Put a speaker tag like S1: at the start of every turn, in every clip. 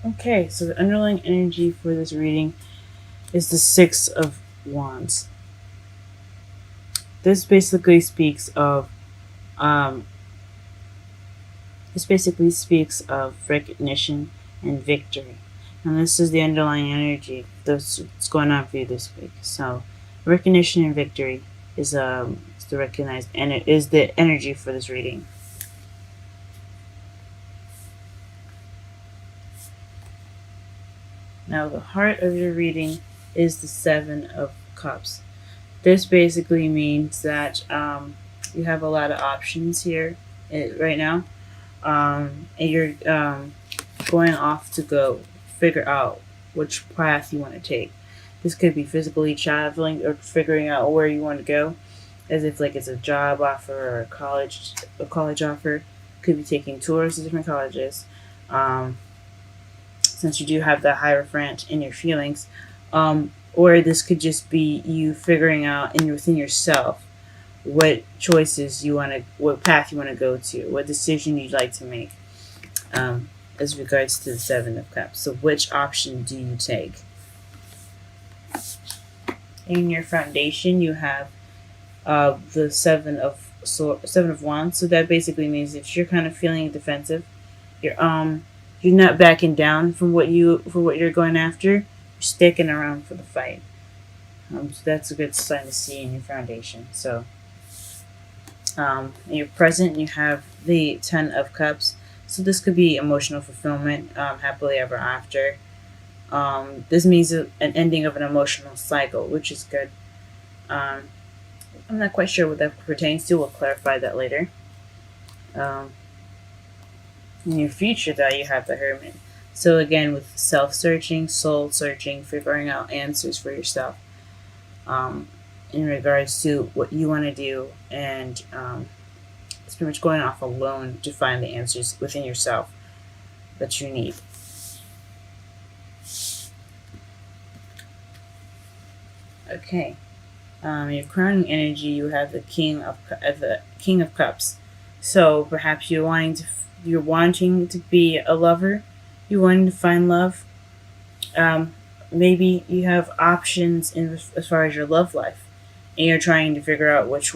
S1: Okay, so the underlying energy for this reading is the Six of Wands. This basically speaks of um, this basically speaks of recognition and victory. And this is the underlying energy that's going on for you this week. So recognition and victory is the recognized, and it is the energy for this reading. Now the heart of your reading is the Seven of Cups. This basically means that you have a lot of options here right now, and you're going off to go figure out which path you want to take. This could be physically traveling or figuring out where you want to go, as if like it's a job offer or a college offer. Could be taking tours to different colleges. Um, since you do have that hierophant in your feelings, or this could just be you figuring out within yourself what choices you want to, what path you want to go to, what decision you'd like to make, as regards to the Seven of Cups. So, which option do you take? In your foundation, you have the Seven of Wands. So that basically means that you're kind of feeling defensive. You're not backing down from what you're going after. You're sticking around for the fight. So that's a good sign to see in your foundation. So in your present, you have the Ten of Cups. So this could be emotional fulfillment, happily ever after. This means an ending of an emotional cycle, which is good. Um, I'm not quite sure what that pertains to. We'll clarify that later. Um, in your future, though, you have the Hermit. So again, with self-searching, soul-searching, figuring out answers for yourself, um, in regards to what you want to do, and it's pretty much going off alone to find the answers within yourself that you need. Okay. Your crowning energy, you have the King of Cups. So perhaps you're wanting to be a lover. You're wanting to find love. Um, Maybe you have options as far as your love life, and you're trying to figure out which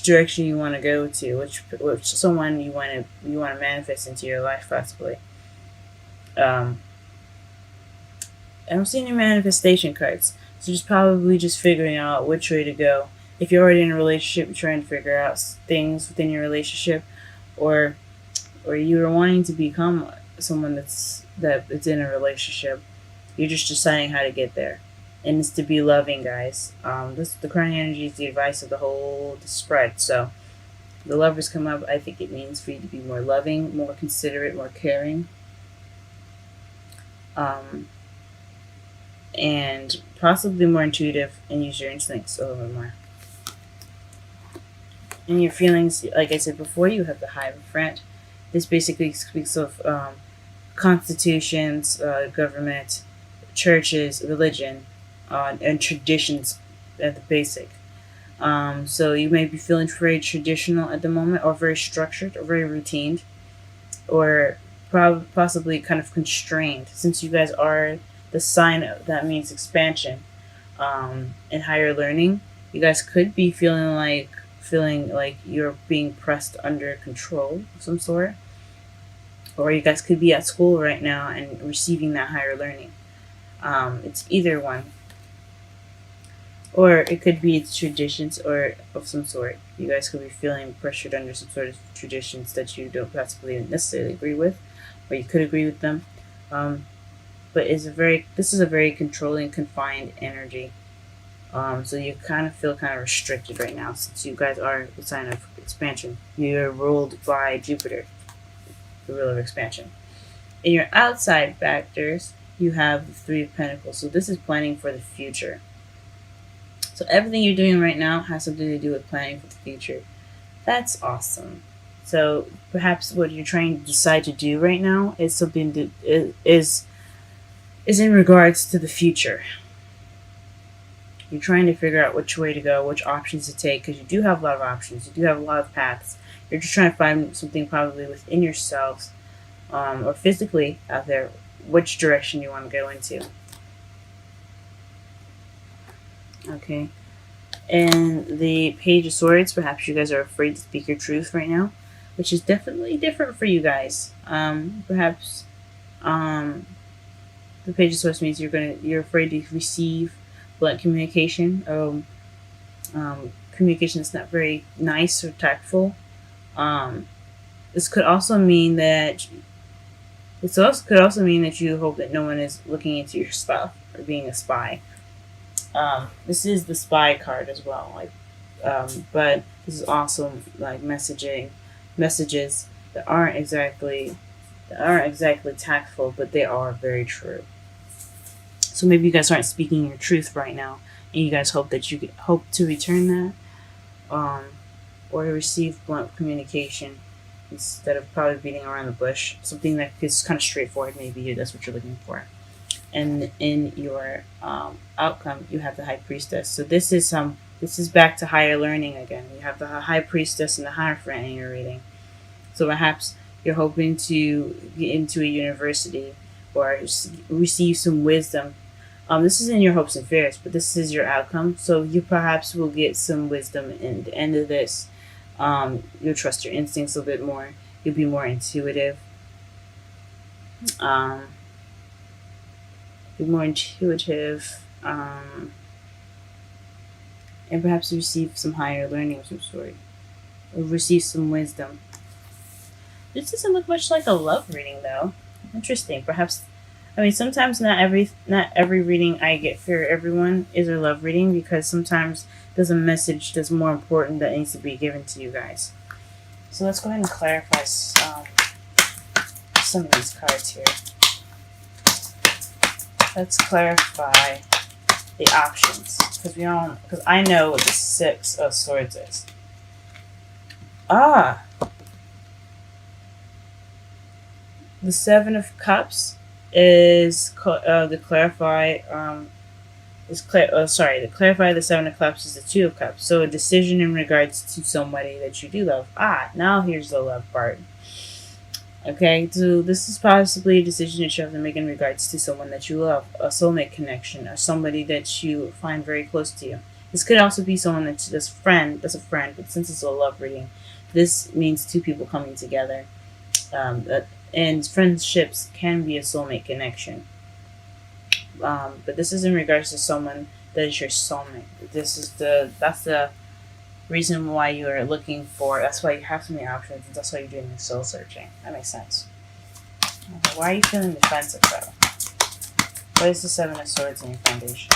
S1: direction you want to go to, which someone you want to manifest into your life, possibly. Um, I don't see any manifestation cards, so just probably just figuring out which way to go. If you're already in a relationship, you're trying to figure out things within your relationship, or you're wanting to become someone that's in a relationship. You're just deciding how to get there, and it's to be loving, guys. This the current energy is the advice of the whole spread. So the lovers come up. I think it means for you to be more loving, more considerate, more caring, um, and possibly more intuitive, and use your instincts a little bit more. And your feelings, like I said before, you have the Hierophant. This basically speaks of constitutions, government, churches, religion, and traditions at the basic. So you may be feeling very traditional at the moment, or very structured, or very routine, or possibly kind of constrained, since you guys are the sign that means expansion, and higher learning. You guys could be feeling like you're being pressed under control of some sort, or you guys could be at school right now and receiving that higher learning. It's either one, or it could be traditions or of some sort. You guys could be feeling pressured under some sort of traditions that you don't possibly necessarily agree with, or you could agree with them. Um, but this is a very controlling, confined energy. So you kind of feel kind of restricted right now, since you guys are the sign of expansion. You're ruled by Jupiter, the ruler of expansion. In your outside factors, you have the Three of Pentacles. So this is planning for the future. So everything you're doing right now has something to do with planning for the future. That's awesome. So perhaps what you're trying to decide to do right now is something that is in regards to the future. You're trying to figure out which way to go, which options to take, because you do have a lot of options. You do have a lot of paths. You're just trying to find something probably within yourselves, or physically out there, which direction you want to go into. Okay. And the Page of Swords, perhaps you guys are afraid to speak your truth right now, which is definitely different for you guys. Perhaps um, the Page of Swords means you're afraid to receive blunt communication. Communication that's not very nice or tactful. Um, this could also mean that could also mean that you hope that no one is looking into your stuff or being a spy. This is the spy card as well, but this is also like messages that aren't exactly tactful, but they are very true. So maybe you guys aren't speaking your truth right now, and you guys hope that you could hope to return that, um, or to receive blunt communication instead of probably beating around the bush. Something that is kind of straightforward. Maybe that's what you're looking for. And in your outcome, you have the High Priestess. So this is back to higher learning again. You have the High Priestess and the Hierophant in your reading. So perhaps you're hoping to get into a university or receive some wisdom. This is in your hopes and fears, but this is your outcome. So you perhaps will get some wisdom in the end of this. You'll trust your instincts a bit more. You'll be more intuitive. Be more intuitive. And perhaps receive some higher learning of some sort. Or receive some wisdom. This doesn't look much like a love reading, though. Interesting. Perhaps, I mean, sometimes not every reading I get for everyone is a love reading, because sometimes there's a message that's more important that needs to be given to you guys. So let's go ahead and clarify some of these cards here. Let's clarify the options, because I know what the Six of Swords is. The Seven of Cups is to clarify. To clarify the Seven of Cups is the Two of Cups. So a decision in regards to somebody that you do love. Now here's the love part. Okay, so this is possibly a decision that you have to make in regards to someone that you love, a soulmate connection, or somebody that you find very close to you. This could also be someone that's a friend, but since it's a love reading, this means two people coming together. And friendships can be a soulmate connection. But this is in regards to someone that is your soulmate. That's the reason why you are looking for. That's why you have so many options. And that's why you're doing the soul searching. That makes sense. Okay, why are you feeling defensive though? What is the Seven of Swords in your foundation?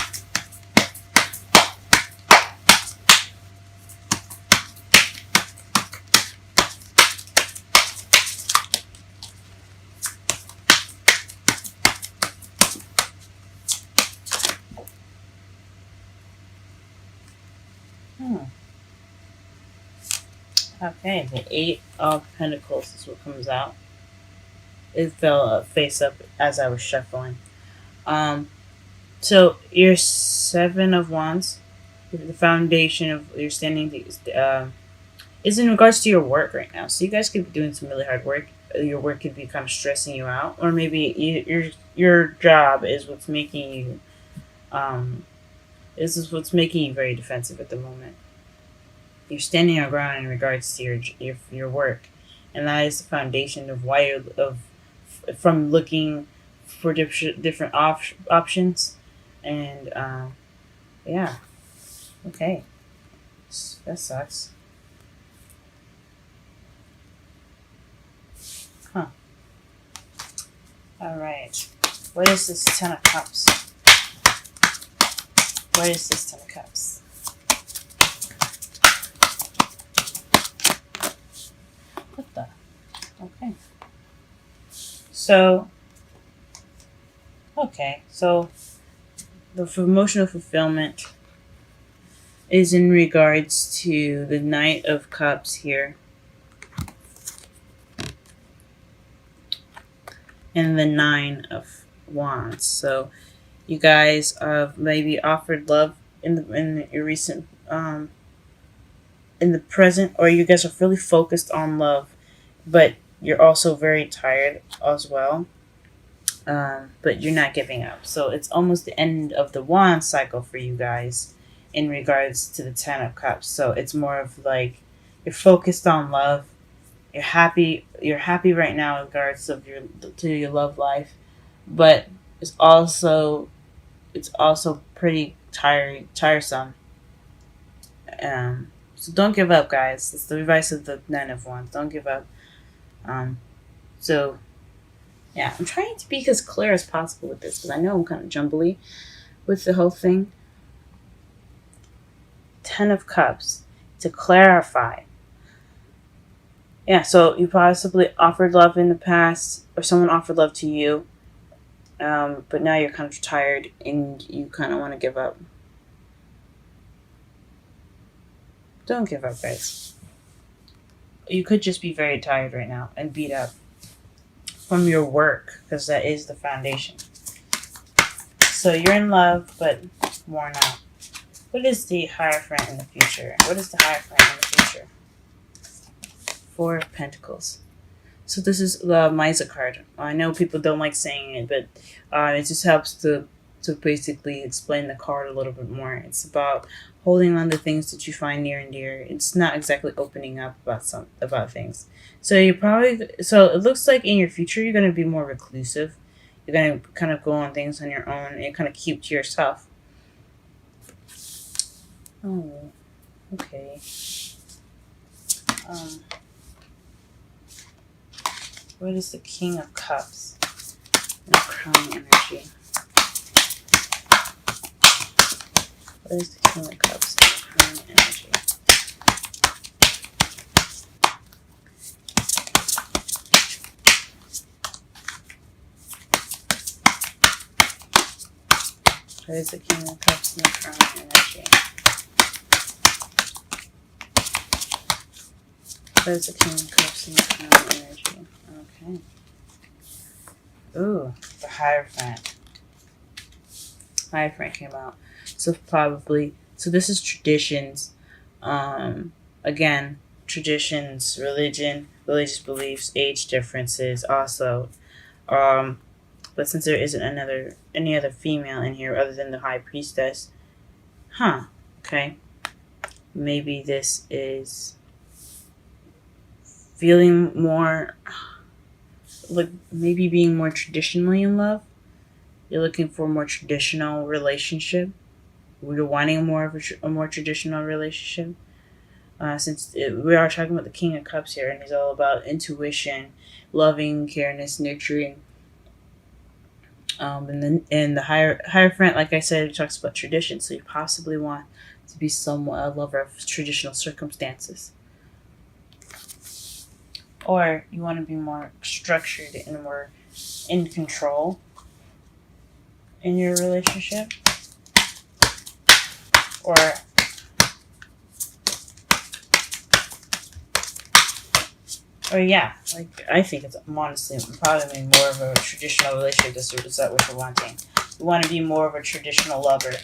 S1: Okay, the Eight of Pentacles is what comes out. It fell face up as I was shuffling. So your Seven of Wands, the foundation of your standing, is in regards to your work right now. So you guys could be doing some really hard work. Your work could be kind of stressing you out, or maybe your job is what's making you. This is what's making you very defensive at the moment. You're standing your ground in regards to your work, and that is the foundation of why from looking for different options, and yeah, okay, that sucks. Huh. All right. What is this Ten of Cups? What is this Ten of Cups? What the? Okay. So the emotional fulfillment is in regards to the Knight of Cups here. And the Nine of Wands. So you guys have maybe offered love in your recent in the present, or you guys are really focused on love, but you're also very tired as well. but you're not giving up. So it's almost the end of the wand cycle for you guys in regards to the Ten of Cups. So it's more of like you're focused on love. You're happy. You're happy right now in regards of your love life, but it's also pretty tiresome. So don't give up, guys. It's the advice of the Nine of Wands. Don't give up. Um, so yeah, I'm trying to be as clear as possible with this because I know I'm kind of jumbly with the whole thing. Ten of Cups to clarify. Yeah, so you possibly offered love in the past, or someone offered love to you, but now you're kind of tired and you kind of want to give up. Don't give up, guys. You could just be very tired right now and beat up from your work because that is the foundation. So you're in love, but worn out. What is the Hierophant in the future? What is the Hierophant in the future? Four of Pentacles. So this is the Miser card. I know people don't like saying it, but it just helps to basically explain the card a little bit more. It's about holding on to things that you find near and dear. It's not exactly opening up about things. So it looks like in your future you're going to be more reclusive. You're going to kind of go on things on your own and kind of keep to yourself. Oh, okay. What is the King of Cups? And Crown energy. What is the King of Cups and Crown energy? What is the King of Cups and the Crown energy? What is the King of Cups and the Crown energy? Okay. Ooh, the Hierophant. Hierophant came out. So this is traditions. Again, traditions, religious beliefs, age differences also. But since there isn't any other female in here other than the High Priestess, okay. Maybe this is feeling more like maybe being more traditionally in love. You're looking for a more traditional relationship. You're wanting a more traditional relationship. We are talking about the King of Cups here, and he's all about intuition, loving, careness, nurturing. And the Hierophant, like I said, it talks about tradition. So you possibly want to be somewhat a lover of traditional circumstances, or you want to be more structured and more in control in your relationship, or yeah, like I think it's honestly probably more of a traditional relationship. Is that what you're wanting? You want to be more of a traditional lover.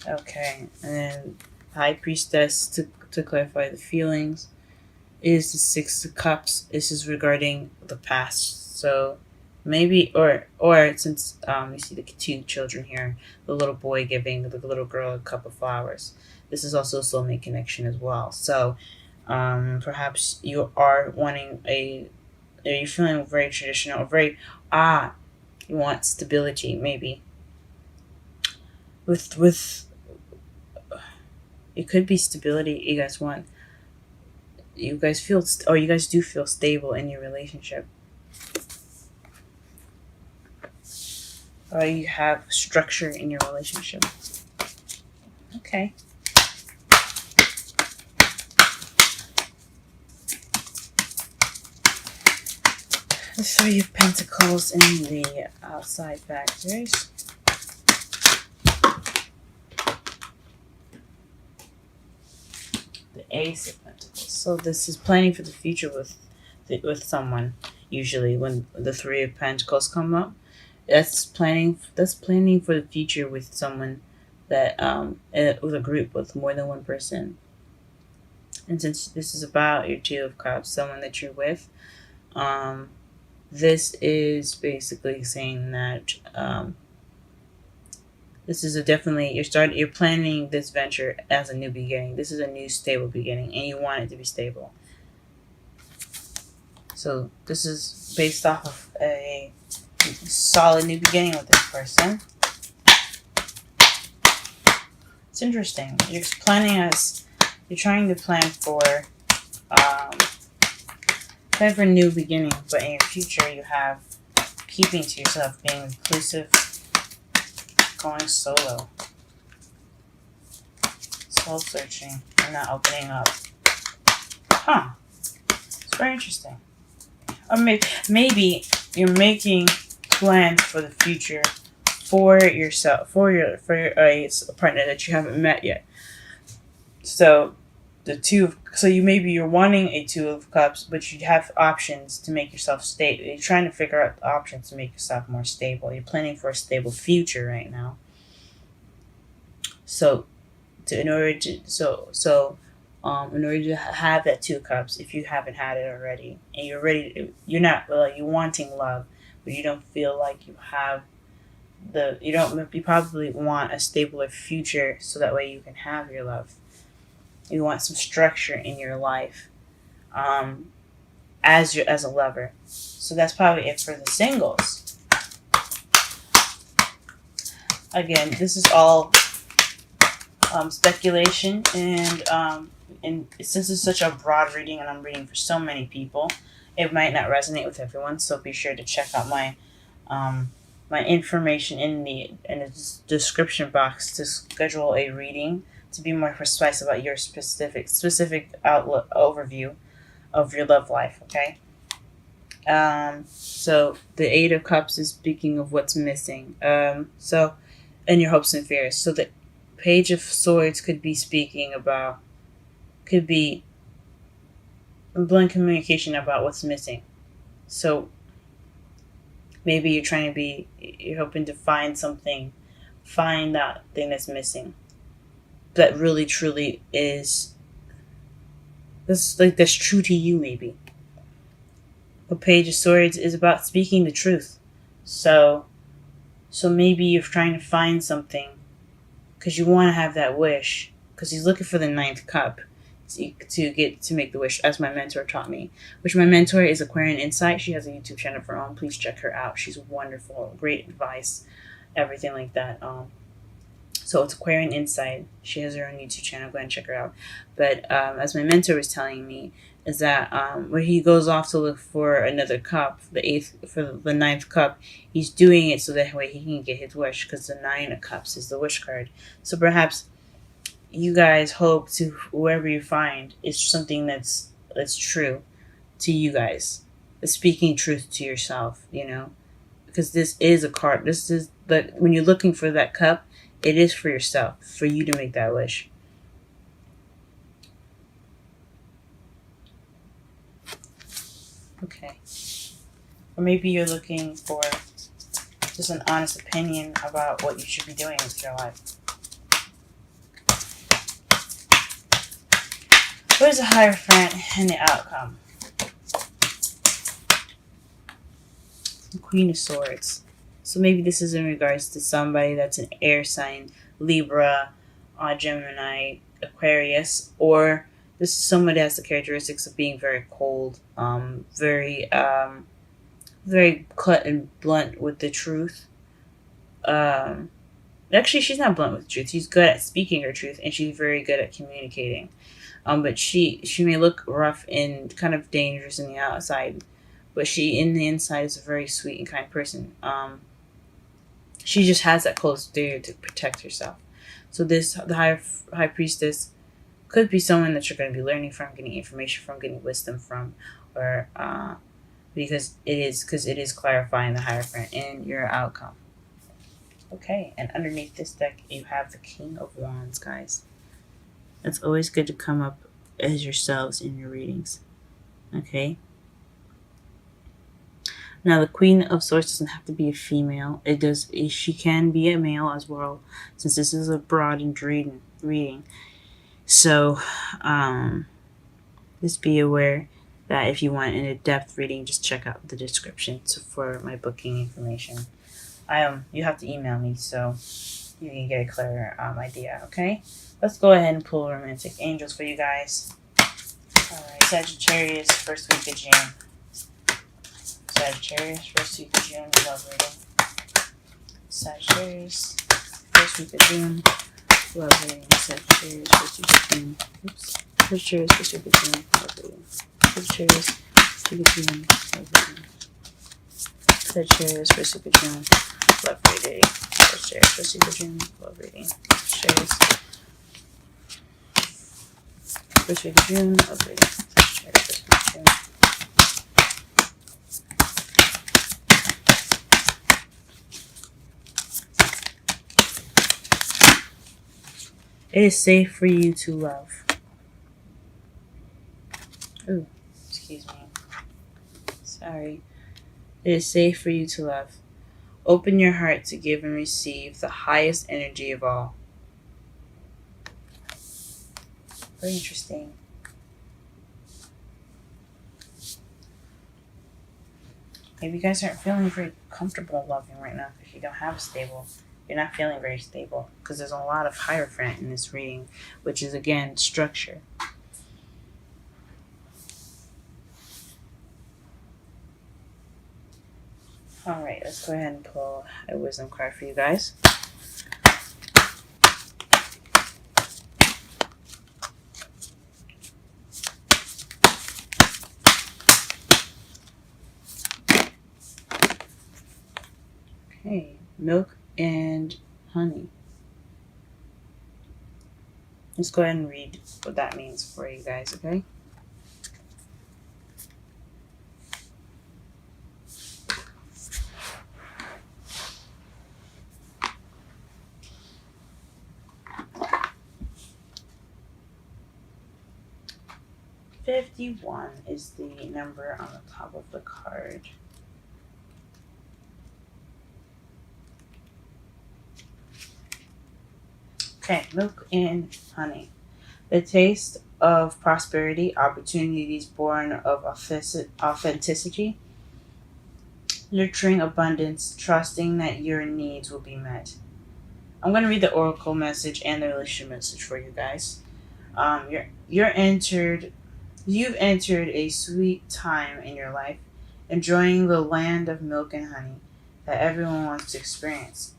S1: Okay, and then High Priestess to clarify the feelings is the Six of Cups. This is regarding the past. So maybe or since you see the two children here, the little boy giving the little girl a cup of flowers. This is also a soulmate connection as well. So perhaps you are wanting are you feeling very traditional, you want stability maybe. With it could be stability you guys want. You guys do feel stable in your relationship. Or you have structure in your relationship. Okay. The Three of Pentacles and the outside factors. The Ace of Pentacles. So this is planning for the future with someone. Usually, when the Three of Pentacles come up, that's planning for the future with someone that with a group with more than one person. And since this is about your Two of Cups, someone that you're with, this is basically saying that this is a definitely you're planning this venture as a new beginning. This is a new stable beginning, and you want it to be stable. So this is based off of a solid new beginning with this person. It's interesting. You're trying to um, plan for a new beginning, but in your future you have keeping to yourself, being inclusive, going solo, soul searching, and not opening up. Huh. It's very interesting. Or maybe you're making plans for the future for yourself, for your partner that you haven't met yet. So you're wanting a Two of Cups, but you have options to make yourself stable. You're trying to figure out the options to make yourself more stable. You're planning for a stable future right now. So, in order to have that Two of Cups, if you haven't had it already, and you're wanting love, but you don't feel like you have you probably want a stabler future, so that way you can have your love. You want some structure in your life, as a lover. So that's probably it for the singles. Again, this is all speculation, and since it's such a broad reading, and I'm reading for so many people, it might not resonate with everyone. So be sure to check out my information in the description box to schedule a reading to be more precise about your specific outlook overview of your love life. Okay. So the Eight of Cups is speaking of what's missing. So, and your hopes and fears. So the Page of Swords could be blunt communication about what's missing. So maybe you're hoping to find that thing that's missing, that really truly is that's true to you. Maybe the Page of Swords is about speaking the truth. So maybe you're trying to find something because you want to have that wish, because he's looking for the Ninth Cup to make the wish, as my mentor taught me. Which my mentor is Aquarian Insight. She has a YouTube channel of her own. Please check her out. She's wonderful, great advice, everything like that. So it's Aquarian Insight. She has her own YouTube channel. Go ahead and check her out. But as my mentor was telling me, is that when he goes off to look for another cup, the Ninth Cup, he's doing it so that way he can get his wish, because the Nine of Cups is the wish card. So perhaps you guys hope to, whoever you find, is something that's true to you guys, speaking truth to yourself, because this is a card. But when you're looking for that cup, it is for yourself, for you to make that wish. Okay. Or maybe you're looking for just an honest opinion about what you should be doing with your life. What is the Hierophant and the outcome? The Queen of Swords. So maybe this is in regards to somebody that's an air sign, Libra, Gemini, Aquarius, or this is somebody that has the characteristics of being very cold, very cut and blunt with the truth. Actually, she's not blunt with the truth. She's good at speaking her truth, and she's very good at communicating. But she may look rough and kind of dangerous in the outside, but she in the inside is a very sweet and kind person. She just has that cold exterior to protect herself. So the high priestess could be someone that you're going to be learning from, getting information from, getting wisdom from, or because it is clarifying the Hierophant in your outcome. Okay, and underneath this deck you have the King of Wands, guys. It's always good to come up as yourselves in your readings. Okay. Now the Queen of Swords doesn't have to be a female. She can be a male as well, since this is a broad and reading. So, just be aware that if you want an in-depth reading, just check out the description for my booking information. You have to email me so you can get a clearer idea. Okay, let's go ahead and pull romantic angels for you guys. All right, Sagittarius, first week of June. Sagittarius, first week of June, love reading. Sagittarius, first week of June, love reading. Sagittarius, first week of June. Oops. Sagittarius, first week of June, love reading. Sagittarius, first week of June, love reading. Sagittarius, first week of June, love reading. Sagittarius, first week of June, love reading. Sagittarius, first week of June, love reading. Sagittarius, first week of June. It is safe for you to love. Ooh, excuse me. Sorry. It is safe for you to love. Open your heart to give and receive the highest energy of all. Very interesting. Maybe you guys aren't feeling very comfortable loving right now because you don't have a stable. You're not feeling very stable because there's a lot of Hierophant in this reading, which is again structure. All right, let's go ahead and pull a wisdom card for you guys. Okay, milk and honey. Let's go ahead and read what that means for you guys, okay? $51 is the number on the top of the card. Okay, milk and honey. The taste of prosperity, opportunities born of authenticity, nurturing abundance, trusting that your needs will be met. I'm going to read the oracle message and the relationship message for you guys. You've entered a sweet time in your life, enjoying the land of milk and honey that everyone wants to experience.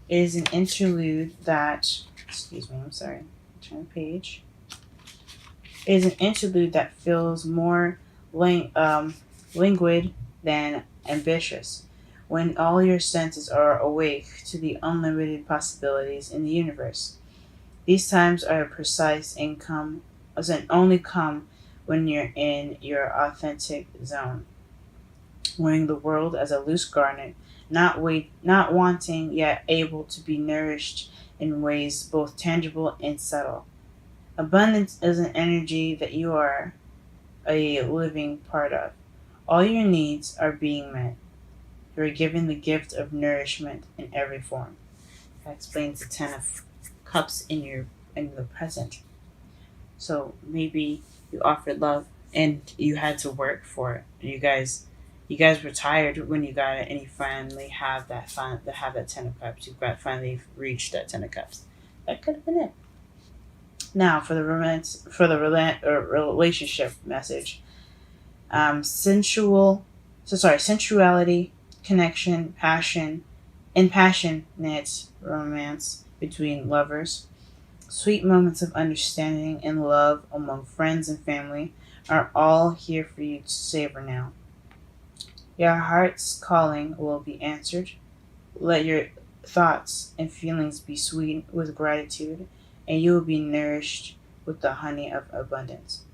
S1: It is an interlude that, turn the page. It is an interlude that feels more languid than ambitious, when all your senses are awake to the unlimited possibilities in the universe. These times are precise and only come when you're in your authentic zone, wearing the world as a loose garment, not wanting yet able to be nourished in ways both tangible and subtle. Abundance is an energy that you are a living part of. All your needs are being met. You are given the gift of nourishment in every form. That explains the 10 of Cups in the present. So maybe you offered love and you had to work for it. You guys were tired when you got it, and you finally have that 10 of Cups. You've finally reached that 10 of Cups. That could have been it. Now for the relationship message. Sensuality, connection, passion, and passionate romance between lovers. Sweet moments of understanding and love among friends and family are all here for you to savor now. Your heart's calling will be answered. Let your thoughts and feelings be sweet with gratitude, and you will be nourished with the honey of abundance.